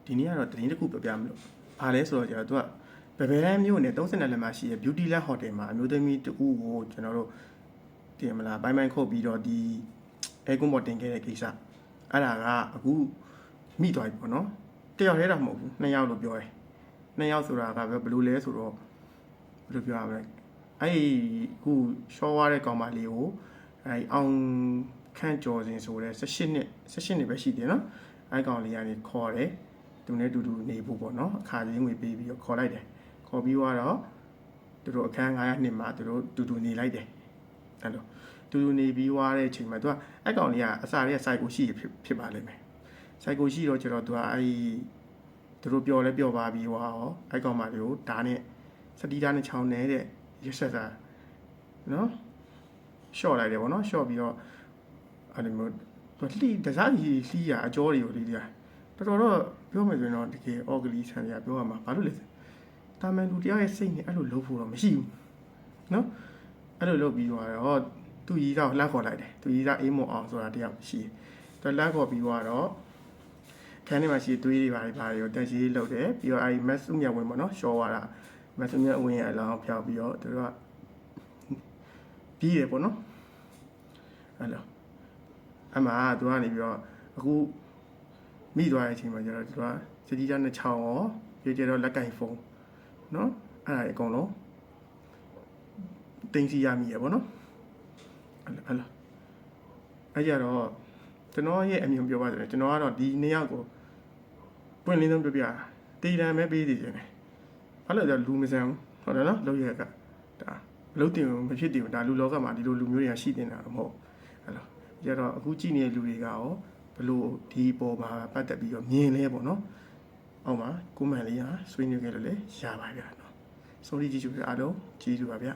ဒီနေ့ကတော့တင်းတစ်ခုပြောပြမလို့ဘာလဲဆိုတော့ကျွန်တော်သူကဘယ်ဘဲမျိုးနဲ့32လက်မှရှိရ Beauty Land Hotel မှာအမျိုးသမီးတူကိုကျွန်တော်တို့တင်မလားပိုင်းခုတ်ပြီးတော့ဒီအဲကွန်ပေါ်တင်ခဲ့တဲ့ကိစ္စအဲ့ဒါကအခုမိသွားပြီပေါ့နော်တယောက်တည်းတော့မဟုတ်ဘူး2ယောက်လို့ပြောတယ်2ယောက်ဆိုတာကဘယ်လိုလဲဆိုတော့ဘယ်လိုပြောရမလဲအဲ့ခုရှော့ဝါတဲ့ကောင်မလေးကိုအဲ့အောင်ခန့်ကျော်စင်ဆိုတဲ့18နှစ်ပဲရှိတယ်နော်အဲ့ကောင်လေးကနေခေါ်တယ်သူနဲ့တူတူနေဖို့ပေါ့နော်အခါချင်းငွေပေးပြီးတော့ခေါ်လိုက်တယ်ခေါ်ပြီးတော့သူတို့အခန်း900နှစ်မှာသူတို့တူတူနေလိုက်တယ်အဲ့လိုတူတူနေပြီးွားတဲ့အချိန်မှာသူကအဲ့ကောင်လေးကအစာလေးက psycho ရှိဖြစ်ပါလိမ့်မယ် psycho ရှိတော့ကျတော့သူကအဲ့သူတို့ပြောလဲပြောပါပြီးွားရောအဲ့ကောင်မလေးကိုဓာတ်နဲ့စတီးဓာတ်နဲ့ချောင်းနေတဲ့ရက်ဆက်တာနော်ရှော့လိုက်တယ်ပေါ့နော်ရှော့ပြီးတော့အဲ့လိုမျိုးသူလှီးတစားကြီးလှီးရအကြောတွေကိုလှီးရတော်တော့ပြောမယ်ဆိုရင်တော့တကယ်အော်ဂလီဆန်ရပြောရမှာဘာလို့လဲတာမန်လူတရားရဲ့စိတ်နဲ့အဲ့လိုလုပ်ဖို့တော့မရှိဘူးနော်အဲ့လိုလုပ်ပြီးတော့သူကြီးကလှမ်းခေါ်လိုက်တယ်သူကြီးကအေးမော်အောင်ဆိုတာတယောက်ရှိတယ်သူလှမ်းခေါ်ပြီးတော့ခန်းထဲမှာရှိသွေးတွေဘာတွေကိုတက်ရှိလုပ်တယ်ပြီးတော့အဲ့မက်စုမြဝင်ပေါ့နော်ရှော့သွားတာမက်စုမြဝင်ရဲ့အလောင်းဖျောက်ပြီးတော့သူတို့ကပြီးရပေါ့နော်အဲ့လိုအမှသူကနေပြီးတော့အခုမိသွားတဲ့အချိန်မှာကျတော့သူကစတီးသားနဲ့ချောင်းရောပြေကျတော့လက်ကင်ဖုန်းနော်အဲ့ဒါအကုန်လုံးတင်စီရမိရပေါ့နော်အဲ့ကြတော့ကျွန်တော်ရဲ့အမြင်ပြောပါဆိုရင်ကျွန်တော်ကတော့ဒီ2ယောက်ကိုပွင့်လင်းဆုံးပြပြတေးတံပဲပေးနေတယ်ဘာလို့လဲလူမဆန်ဟုတ်တယ်နော်လောက်ရကဒါမလုပ်တင်မဖြစ်တင်ဒါလူလောကမှာဒီလိုလူမျိုးတွေကရှိနေတာမဟုတ်အဲ့လိုကြတော့အခုကြည့်နေတဲ့လူတွေကရောဘလို့ဒီပေါ်မှာပတ်သက်ပြီးတော့မြင်လဲပေါ့နော်အောက်မှာကွန်မန့်လေးဟာဆွေးနွေးခဲ့လို့လည်းရပါဗျာနော် sorry ကြည့်ကြပါအားလုံးကြည့်ကြပါဗျာ